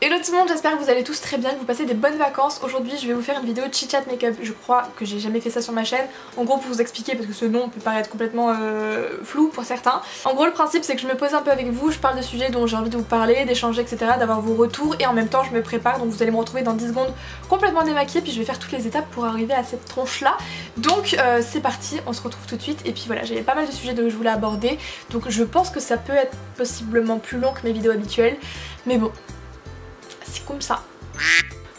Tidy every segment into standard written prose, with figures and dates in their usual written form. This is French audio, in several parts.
Hello tout le monde, j'espère que vous allez tous très bien, que vous passez des bonnes vacances. Aujourd'hui je vais vous faire une vidéo chit chat make-up. Je crois que j'ai jamais fait ça sur ma chaîne. En gros, pour vous expliquer, parce que ce nom peut paraître complètement flou pour certains. En gros, le principe c'est que je me pose un peu avec vous, je parle de sujets dont j'ai envie de vous parler, d'échanger, etc., d'avoir vos retours, et en même temps je me prépare. Donc vous allez me retrouver dans 10 secondes complètement démaquillée, puis je vais faire toutes les étapes pour arriver à cette tronche là. Donc c'est parti, on se retrouve tout de suite. Et puis voilà, j'avais pas mal de sujets que je voulais aborder, donc je pense que ça peut être possiblement plus long que mes vidéos habituelles, mais bon, c'est comme ça.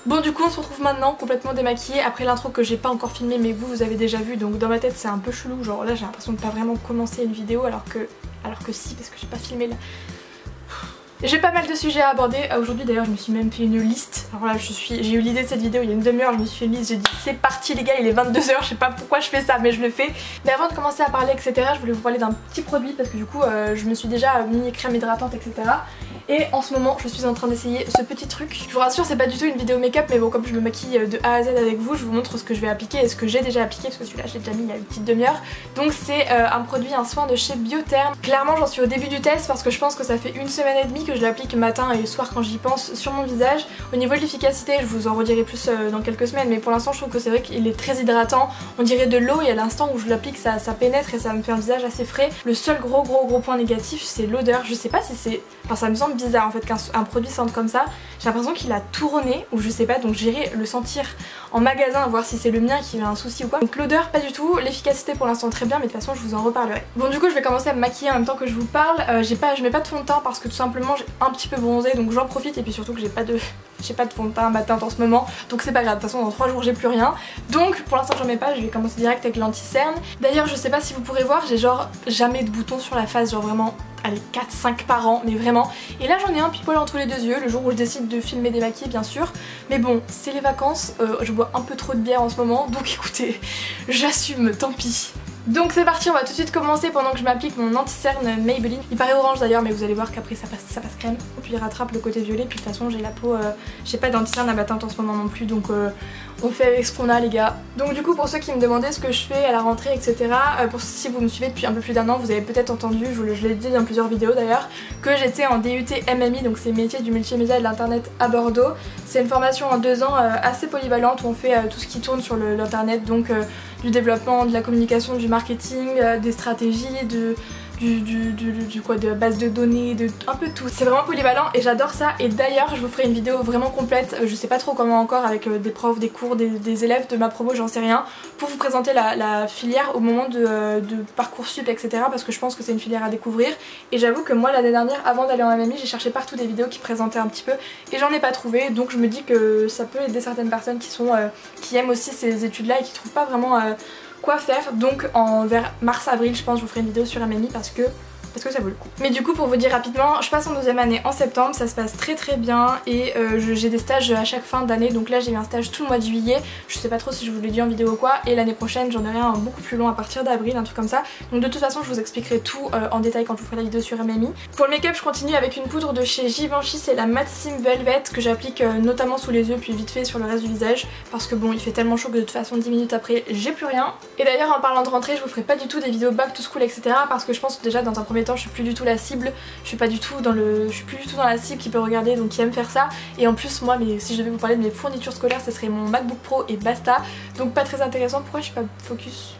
Bon, du coup on se retrouve maintenant complètement démaquillée après l'intro que j'ai pas encore filmé mais vous avez déjà vu, donc dans ma tête c'est un peu chelou, genre là j'ai l'impression de pas vraiment commencer une vidéo alors que si, parce que j'ai pas filmé là. J'ai pas mal de sujets à aborder. Aujourd'hui d'ailleurs je me suis même fait une liste. Alors là j'ai eu l'idée de cette vidéo il y a une demi-heure, je me suis fait une liste, j'ai dit c'est parti les gars, il est 22h, je sais pas pourquoi je fais ça mais je le fais. Mais avant de commencer à parler etc, je voulais vous parler d'un petit produit parce que du coup je me suis déjà mis crème hydratante etc. Et en ce moment je suis en train d'essayer ce petit truc. Je vous rassure, c'est pas du tout une vidéo make-up, mais bon, comme je me maquille de A à Z avec vous, je vous montre ce que je vais appliquer et ce que j'ai déjà appliqué, parce que celui-là je l'ai déjà mis il y a une petite demi-heure. Donc c'est un produit, un soin de chez Biotherm. Clairement j'en suis au début du test parce que je pense que ça fait une semaine et demie que je l'applique matin et le soir quand j'y pense sur mon visage. Au niveau de l'efficacité, je vous en redirai plus dans quelques semaines, mais pour l'instant je trouve que c'est vrai qu'il est très hydratant. On dirait de l'eau et à l'instant où je l'applique ça pénètre et ça me fait un visage assez frais. Le seul gros point négatif c'est l'odeur. Je sais pas si c'est... Enfin ça me semble bizarre en fait qu'un produit sente comme ça. J'ai l'impression qu'il a tourné ou je sais pas, donc j'irai le sentir en magasin voir si c'est le mien qui a un souci ou quoi. Donc l'odeur pas du tout, l'efficacité pour l'instant très bien, mais de toute façon je vous en reparlerai. Bon, du coup je vais commencer à me maquiller en même temps que je vous parle. Je mets pas de fond de teint parce que tout simplement j'ai un petit peu bronzé, donc j'en profite, et puis surtout que j'ai pas de fond de teint, ma teinte en ce moment, donc c'est pas grave, de toute façon dans 3 jours j'ai plus rien. Donc pour l'instant j'en mets pas, je vais commencer direct avec l'anti-cerne. D'ailleurs je sais pas si vous pourrez voir, j'ai genre jamais de boutons sur la face, genre vraiment, allez 4-5 par an, mais vraiment. Et là j'en ai un pile-poil entre les deux yeux, le jour où je décide de filmer démaquillée bien sûr. Mais bon, c'est les vacances, je bois un peu trop de bière en ce moment, donc écoutez, j'assume, tant pis. Donc c'est parti, on va tout de suite commencer pendant que je m'applique mon anti-cerne Maybelline. Il paraît orange d'ailleurs, mais vous allez voir qu'après ça passe crème. Et puis il rattrape le côté violet, puis de toute façon j'ai la peau, j'ai pas d'anti-cerne à ma teinte en ce moment non plus, donc on fait avec ce qu'on a les gars. Donc du coup pour ceux qui me demandaient ce que je fais à la rentrée etc, si vous me suivez depuis un peu plus d'un an, vous avez peut-être entendu, je l'ai dit dans plusieurs vidéos d'ailleurs, que j'étais en DUT MMI, donc c'est métier du multimédia et de l'internet à Bordeaux. C'est une formation en 2 ans assez polyvalente où on fait tout ce qui tourne sur l'internet, donc du développement, de la communication, du marketing, des stratégies, de la base de données, de un peu tout. C'est vraiment polyvalent et j'adore ça. Et d'ailleurs je vous ferai une vidéo vraiment complète, je sais pas trop comment encore, avec des profs, des cours, des élèves de ma promo, j'en sais rien, pour vous présenter la filière au moment de Parcoursup etc, parce que je pense que c'est une filière à découvrir. Et j'avoue que moi l'année dernière, avant d'aller en MMI, j'ai cherché partout des vidéos qui présentaient un petit peu et j'en ai pas trouvé, donc je me dis que ça peut aider certaines personnes qui aiment aussi ces études là et qui trouvent pas vraiment quoi faire. Donc vers mars-avril je pense je vous ferai une vidéo sur MMI parce que ça vaut le coup. Mais du coup pour vous dire rapidement, je passe en 2e année en septembre, ça se passe très bien et j'ai des stages à chaque fin d'année, donc là j'ai eu un stage tout le mois de juillet, je sais pas trop si je vous l'ai dit en vidéo ou quoi, et l'année prochaine j'en aurai un beaucoup plus long à partir d'avril, un truc comme ça. Donc de toute façon je vous expliquerai tout en détail quand je vous ferai la vidéo sur MMI. Pour le make-up je continue avec une poudre de chez Givenchy, c'est la Mattissime Velvet que j'applique notamment sous les yeux puis vite fait sur le reste du visage parce que bon il fait tellement chaud que de toute façon 10 minutes après j'ai plus rien. Et d'ailleurs en parlant de rentrée je vous ferai pas du tout des vidéos back to school etc, parce que je pense que déjà dans un premier temps je suis plus du tout la cible, je suis plus du tout dans la cible qui peut regarder, donc qui aime faire ça. Et en plus moi, si je devais vous parler de mes fournitures scolaires, ce serait mon MacBook Pro et basta, donc pas très intéressant. Pourquoi je suis pas focus?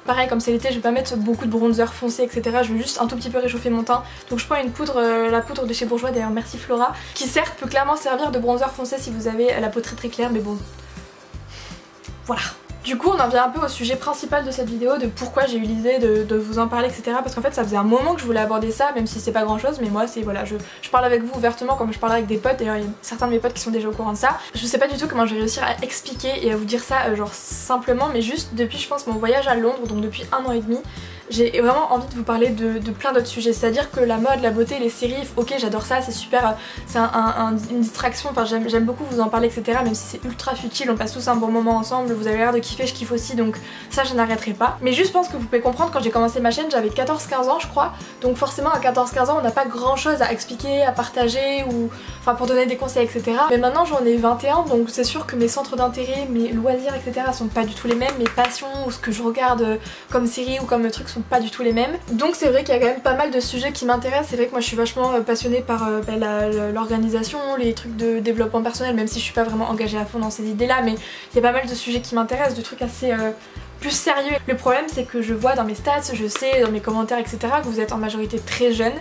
Pareil, comme c'est l'été, je vais pas mettre beaucoup de bronzer foncé etc, je vais juste un tout petit peu réchauffer mon teint. Donc je prends une poudre, la poudre de chez Bourjois, d'ailleurs merci Flora, qui certes peut clairement servir de bronzer foncé si vous avez la peau très claire, mais bon, voilà. Du coup on en vient un peu au sujet principal de cette vidéo, de pourquoi j'ai eu l'idée de vous en parler etc, parce qu'en fait ça faisait un moment que je voulais aborder ça, même si c'est pas grand chose, mais moi c'est voilà, je parle avec vous ouvertement comme je parle avec des potes, d'ailleurs il y a certains de mes potes qui sont déjà au courant de ça. Je sais pas du tout comment je vais réussir à expliquer et à vous dire ça genre simplement, mais juste depuis je pense mon voyage à Londres, donc depuis 1 an et demi, j'ai vraiment envie de vous parler de plein d'autres sujets, c'est-à-dire que la mode, la beauté, les séries, ok j'adore ça, c'est super, c'est une distraction, enfin j'aime beaucoup vous en parler etc, même si c'est ultra futile, on passe tous un bon moment ensemble, vous avez l'air de kiffer, je kiffe aussi, donc ça je n'arrêterai pas. Mais juste je pense que vous pouvez comprendre, quand j'ai commencé ma chaîne j'avais 14-15 ans je crois, donc forcément à 14-15 ans on n'a pas grand chose à expliquer, à partager, ou enfin pour donner des conseils etc. Mais maintenant j'en ai 21, donc c'est sûr que mes centres d'intérêt, mes loisirs etc sont pas du tout les mêmes, mes passions ou ce que je regarde comme série ou comme trucs sont sont pas du tout les mêmes. Donc c'est vrai qu'il y a quand même pas mal de sujets qui m'intéressent. C'est vrai que moi je suis vachement passionnée par l'organisation, les trucs de développement personnel, même si je suis pas vraiment engagée à fond dans ces idées là, mais il y a pas mal de sujets qui m'intéressent, de trucs assez plus sérieux. Le problème c'est que je vois dans mes stats, je sais dans mes commentaires etc que vous êtes en majorité très jeunes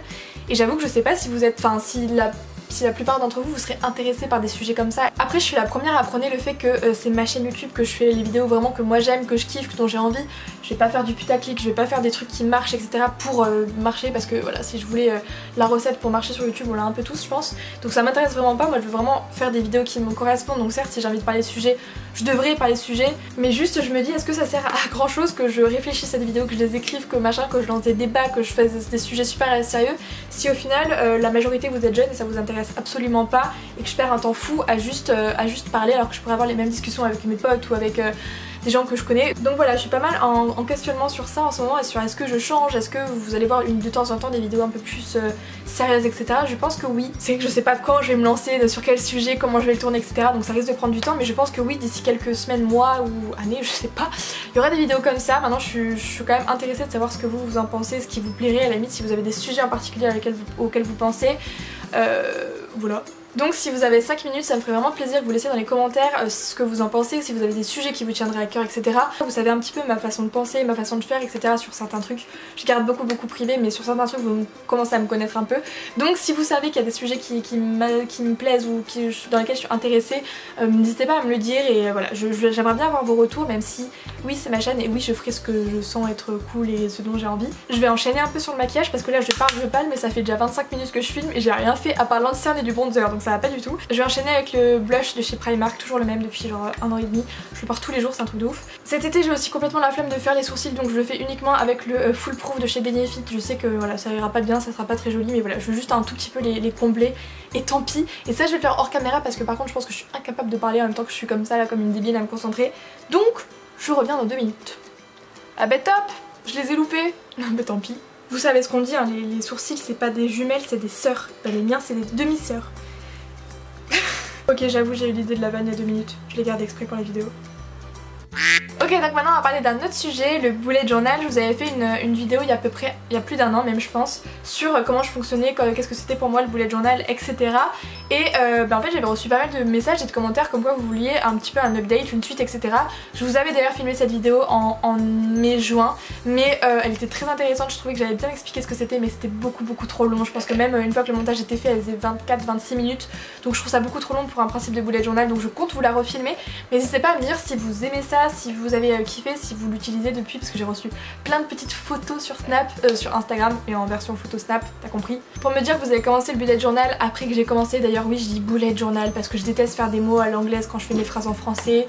et j'avoue que je sais pas si vous êtes, enfin si la plupart d'entre vous serez intéressés par des sujets comme ça. Après je suis la première à prôner le fait que c'est ma chaîne YouTube, que je fais les vidéos vraiment que moi j'aime, que je kiffe, dont j'ai envie. Je vais pas faire du putaclic, je vais pas faire des trucs qui marchent etc pour marcher, parce que voilà, si je voulais la recette pour marcher sur YouTube on l'a un peu tous je pense. Donc ça m'intéresse vraiment pas, moi je veux vraiment faire des vidéos qui me correspondent. Donc certes si j'ai envie de parler de sujets, je devrais parler de sujets, mais juste je me dis est-ce que ça sert à grand chose que je réfléchisse à des vidéos, que je les écrive, que machin, que je lance des débats, que je fasse des sujets super sérieux, si au final la majorité vous êtes jeunes et ça vous intéresse absolument pas et que je perds un temps fou à juste parler alors que je pourrais avoir les mêmes discussions avec mes potes ou avec des gens que je connais. Donc voilà, je suis pas mal en questionnement sur ça en ce moment et sur est-ce que je change, est-ce que vous allez voir de temps en temps des vidéos un peu plus sérieuses etc. Je pense que oui. C'est que je sais pas quand je vais me lancer, sur quel sujet, comment je vais le tourner etc. Donc ça risque de prendre du temps, mais je pense que oui, d'ici quelques semaines, mois ou années, je sais pas, il y aura des vidéos comme ça. Maintenant je suis quand même intéressée de savoir ce que vous en pensez, ce qui vous plairait, à la limite si vous avez des sujets en particulier auxquels vous pensez. Voilà. Donc si vous avez 5 minutes, ça me ferait vraiment plaisir de vous laisser dans les commentaires ce que vous en pensez, si vous avez des sujets qui vous tiendraient à cœur etc. Vous savez un petit peu ma façon de penser, ma façon de faire etc. sur certains trucs. Je garde beaucoup privé, mais sur certains trucs vous commencez à me connaître un peu. Donc si vous savez qu'il y a des sujets qui me plaisent ou dans lesquels je suis intéressée, n'hésitez pas à me le dire et voilà, j'aimerais bien avoir vos retours, même si oui c'est ma chaîne et oui je ferai ce que je sens être cool et ce dont j'ai envie. Je vais enchaîner un peu sur le maquillage parce que là je parle mais ça fait déjà 25 minutes que je filme et j'ai rien fait à part l'anticerne et du bronzer, donc ça va pas du tout. Je vais enchaîner avec le blush de chez Primark, toujours le même depuis genre 1 an et demi. Je le porte tous les jours, c'est un truc de ouf. Cet été j'ai aussi complètement la flemme de faire les sourcils, donc je le fais uniquement avec le Full Proof de chez Benefit. Je sais que voilà, ça ira pas bien, ça sera pas très joli, mais voilà, je veux juste un tout petit peu les combler et tant pis. Et ça je vais le faire hors caméra parce que par contre je pense que je suis incapable de parler en même temps que je suis comme ça là, comme une débile à me concentrer. Donc je reviens dans 2 minutes. Ah bah top, je les ai loupés. Non bah tant pis. Vous savez ce qu'on dit, hein, les sourcils c'est pas des jumelles, c'est des sœurs. Bah, les miens c'est des demi-sœurs. Ok, j'avoue j'ai eu l'idée de la vanne il y a 2 minutes, je l'ai gardé exprès pour la vidéo. Ok, donc maintenant on va parler d'un autre sujet, le bullet journal. Je vous avais fait une vidéo il y a plus d'1 an même je pense, sur comment je fonctionnais, qu'est-ce que c'était pour moi le bullet journal etc. Et en fait j'avais reçu pas mal de messages et de commentaires comme quoi vous vouliez un petit peu un update, une suite etc. Je vous avais d'ailleurs filmé cette vidéo en mai-juin, mais elle était très intéressante, je trouvais que j'avais bien expliqué ce que c'était, mais c'était beaucoup trop long. Je pense que même une fois que le montage était fait elle faisait 24-26 minutes, donc je trouve ça beaucoup trop long pour un principe de bullet journal, donc je compte vous la refilmer. Mais n'hésitez pas à me dire si vous aimez ça, si vous avez kiffé, si vous l'utilisez depuis, parce que j'ai reçu plein de petites photos sur sur Instagram et en version photo Snap, t'as compris, pour me dire que vous avez commencé le bullet journal après que j'ai commencé. D'ailleurs oui je dis bullet journal parce que je déteste faire des mots à l'anglaise quand je fais mes phrases en français.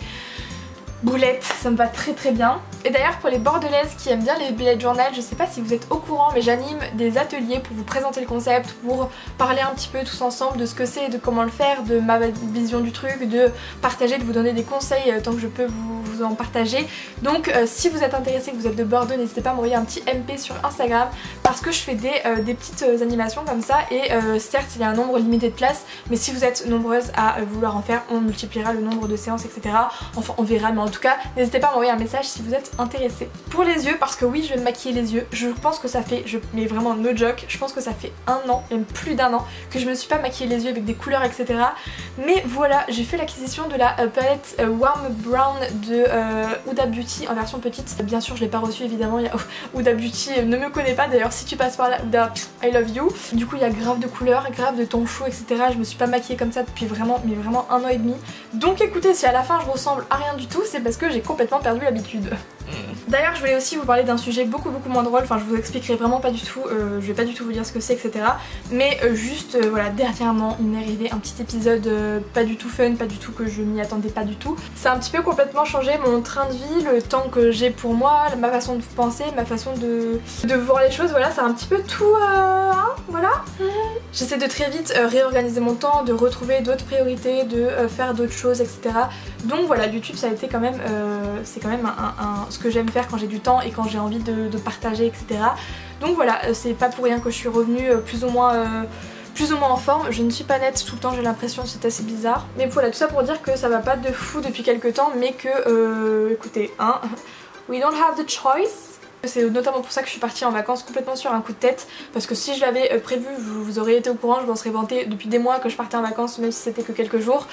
Boulette, ça me va très bien. Et d'ailleurs pour les bordelaises qui aiment bien les bullet journal, je sais pas si vous êtes au courant, mais j'anime des ateliers pour vous présenter le concept, pour parler un petit peu tous ensemble de ce que c'est, de comment le faire, de ma vision du truc, de partager, de vous donner des conseils tant que je peux vous en partager. Donc si vous êtes intéressé, que vous êtes de Bordeaux, n'hésitez pas à m'envoyer un petit MP sur Instagram parce que je fais des petites animations comme ça et certes il y a un nombre limité de places, mais si vous êtes nombreuses à vouloir en faire, on multipliera le nombre de séances etc. Enfin on verra, mais en tout cas n'hésitez pas à m'envoyer un message si vous êtes intéressé. Pour les yeux, parce que oui je vais me maquiller les yeux, je pense que ça fait, mais vraiment no joke, je pense que ça fait 1 an, même plus d'1 an que je me suis pas maquillé les yeux avec des couleurs etc. Mais voilà, j'ai fait l'acquisition de la palette Warm Brown de Huda Beauty en version petite. Bien sûr je l'ai pas reçue évidemment, Huda Beauty ne me connaît pas, d'ailleurs si tu passes par là Huda, I love you. Du coup il y a grave de couleurs, grave de tons chauds etc. Je me suis pas maquillée comme ça depuis vraiment 1 an et demi. Donc écoutez, si à la fin je ressemble à rien du tout, c'est parce que j'ai complètement perdu l'habitude. D'ailleurs je voulais aussi vous parler d'un sujet beaucoup moins drôle, enfin je vous expliquerai vraiment pas du tout, je vais pas du tout vous dire ce que c'est etc. Mais juste voilà, dernièrement il m'est arrivé un petit épisode pas du tout fun, pas du tout que je m'y attendais pas du tout. Ça a un petit peu complètement changé mon train de vie, le temps que j'ai pour moi, ma façon de penser, ma façon de voir les choses, voilà, ça a un petit peu tout voilà. J'essaie de très vite réorganiser mon temps, de retrouver d'autres priorités, de faire d'autres choses etc. Donc voilà, YouTube ça a été quand même, c'est quand même ce que j'aime faire quand j'ai du temps et quand j'ai envie de partager etc. Donc voilà, c'est pas pour rien que je suis revenue plus ou moins en forme. Je ne suis pas nette tout le temps, j'ai l'impression, c'est assez bizarre. Mais voilà, tout ça pour dire que ça va pas de fou depuis quelques temps, mais que écoutez, hein, we don't have the choice. C'est notamment pour ça que je suis partie en vacances complètement sur un coup de tête, parce que si je l'avais prévu, vous auriez été au courant, je m'en serais vantée depuis des mois que je partais en vacances même si c'était que quelques jours.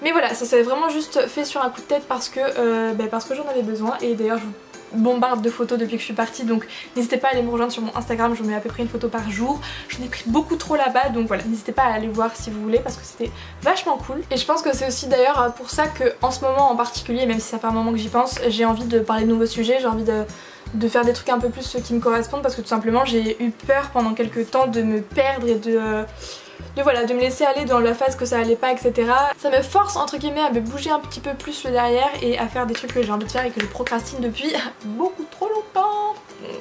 Mais voilà, ça s'est vraiment juste fait sur un coup de tête parce que j'en avais besoin. Et d'ailleurs je vous bombarde de photos depuis que je suis partie, donc n'hésitez pas à aller me rejoindre sur mon Instagram, je vous mets à peu près une photo par jour. J'en ai pris beaucoup trop là-bas, donc voilà, n'hésitez pas à aller voir si vous voulez parce que c'était vachement cool. Et je pense que c'est aussi d'ailleurs pour ça que en ce moment en particulier, même si ça fait un moment que j'y pense, j'ai envie de parler de nouveaux sujets, j'ai envie de faire des trucs un peu plus qui me correspondent, parce que tout simplement j'ai eu peur pendant quelques temps de me perdre et de me laisser aller dans la phase que ça allait pas, etc. Ça me force entre guillemets à me bouger un petit peu plus le derrière et à faire des trucs que j'ai envie de faire et que je procrastine depuis beaucoup trop longtemps.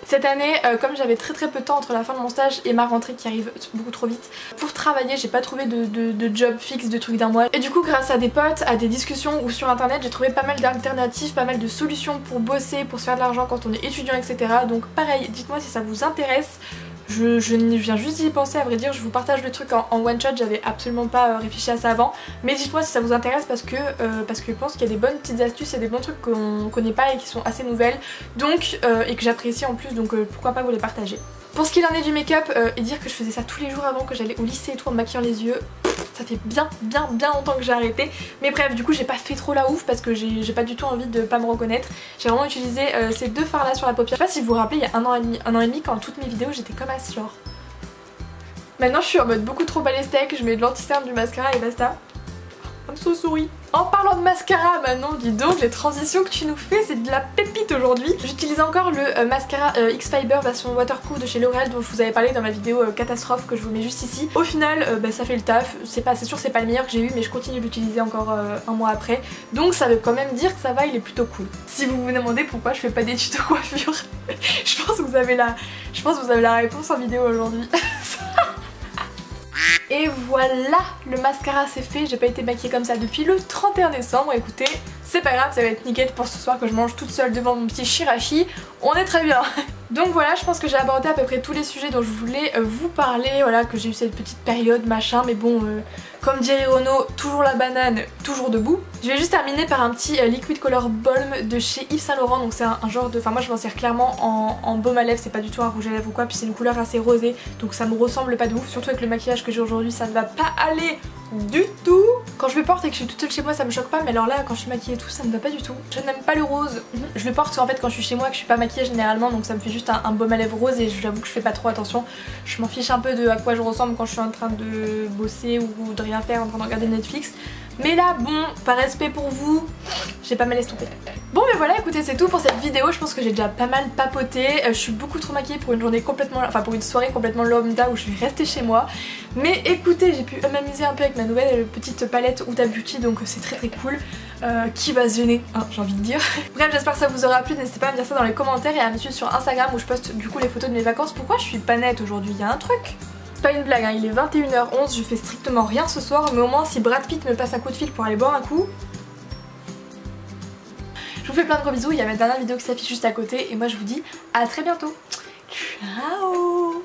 Cette année, comme j'avais très peu de temps entre la fin de mon stage et ma rentrée qui arrive beaucoup trop vite, pour travailler j'ai pas trouvé de job fixe, de trucs d'un mois. Et du coup grâce à des potes, à des discussions ou sur internet, j'ai trouvé pas mal d'alternatives, pas mal de solutions pour bosser, pour se faire de l'argent quand on est étudiant, etc. Donc pareil, dites-moi si ça vous intéresse. Je viens juste d'y penser, à vrai dire, je vous partage le truc en one shot, j'avais absolument pas réfléchi à ça avant. Mais dites-moi si ça vous intéresse parce que je pense qu'il y a des bonnes petites astuces et des bons trucs qu'on connaît pas et qui sont assez nouvelles. Donc, et que j'apprécie en plus, donc pourquoi pas vous les partager. Pour ce qu'il en est du make-up, et dire que je faisais ça tous les jours avant, que j'allais au lycée et tout en me maquillant les yeux, ça fait bien longtemps que j'ai arrêté. Mais bref, du coup j'ai pas fait trop la ouf parce que j'ai pas du tout envie de pas me reconnaître. J'ai vraiment utilisé ces deux fards là sur la paupière. Je sais pas si vous vous rappelez, il y a un an et demi quand toutes mes vidéos j'étais comme ça genre. Maintenant je suis en mode beaucoup trop balèstec, je mets de l'anti-cerne, du mascara et basta. I'm so sorry. En parlant de mascara maintenant, dis donc, les transitions que tu nous fais, c'est de la pépite aujourd'hui. J'utilise encore le mascara X-Fiber version waterproof de chez L'Oréal dont je vous avais parlé dans ma vidéo catastrophe que je vous mets juste ici. Au final, ça fait le taf. C'est sûr c'est pas le meilleur que j'ai eu, mais je continue d'utiliser encore un mois après. Donc ça veut quand même dire que ça va, il est plutôt cool. Si vous vous demandez pourquoi je fais pas des tutos coiffure, je pense que vous avez la réponse en vidéo aujourd'hui. Et voilà, le mascara c'est fait, j'ai pas été maquillée comme ça depuis le 31 décembre, écoutez, c'est pas grave, ça va être nickel pour ce soir que je mange toute seule devant mon petit shirashi, on est très bien. Donc voilà, je pense que j'ai abordé à peu près tous les sujets dont je voulais vous parler, voilà, que j'ai eu cette petite période machin, mais bon, comme dirait Renaud, toujours la banane, toujours debout. Je vais juste terminer par un petit Liquid Color Balm de chez Yves Saint Laurent, donc c'est un genre de... Enfin moi je m'en sers clairement en baume à lèvres, c'est pas du tout un rouge à lèvres ou quoi, puis c'est une couleur assez rosée, donc ça me ressemble pas de ouf, surtout avec le maquillage que j'ai aujourd'hui, ça ne va pas aller du tout. Quand je le porte et que je suis toute seule chez moi ça me choque pas, mais alors là quand je suis maquillée et tout ça ne va pas du tout. Je n'aime pas le rose. Je le porte en fait quand je suis chez moi, que je suis pas maquillée généralement, donc ça me fait juste un baume à lèvres rose et j'avoue que je fais pas trop attention. Je m'en fiche un peu de à quoi je ressemble quand je suis en train de bosser ou de rien faire, en train de regarder Netflix. Mais là bon, par respect pour vous, j'ai pas mal estompé. Bon mais voilà, écoutez, c'est tout pour cette vidéo. Je pense que j'ai déjà pas mal papoté. Je suis beaucoup trop maquillée pour une journée complètement, enfin pour une soirée complètement lambda où je vais rester chez moi. Mais écoutez, j'ai pu m'amuser un peu avec ma nouvelle petite palette Huda Beauty, donc c'est très cool. Qui va se gêner, hein, j'ai envie de dire. Bref, j'espère que ça vous aura plu, n'hésitez pas à me dire ça dans les commentaires et à me suivre sur Instagram où je poste du coup les photos de mes vacances. Pourquoi je suis pas nette aujourd'hui? Il y a un truc. C'est pas une blague, hein, il est 21h11, je fais strictement rien ce soir, mais au moins si Brad Pitt me passe un coup de fil pour aller boire un coup... Je vous fais plein de gros bisous, il y a ma dernière vidéo qui s'affiche juste à côté et moi je vous dis à très bientôt. Ciao.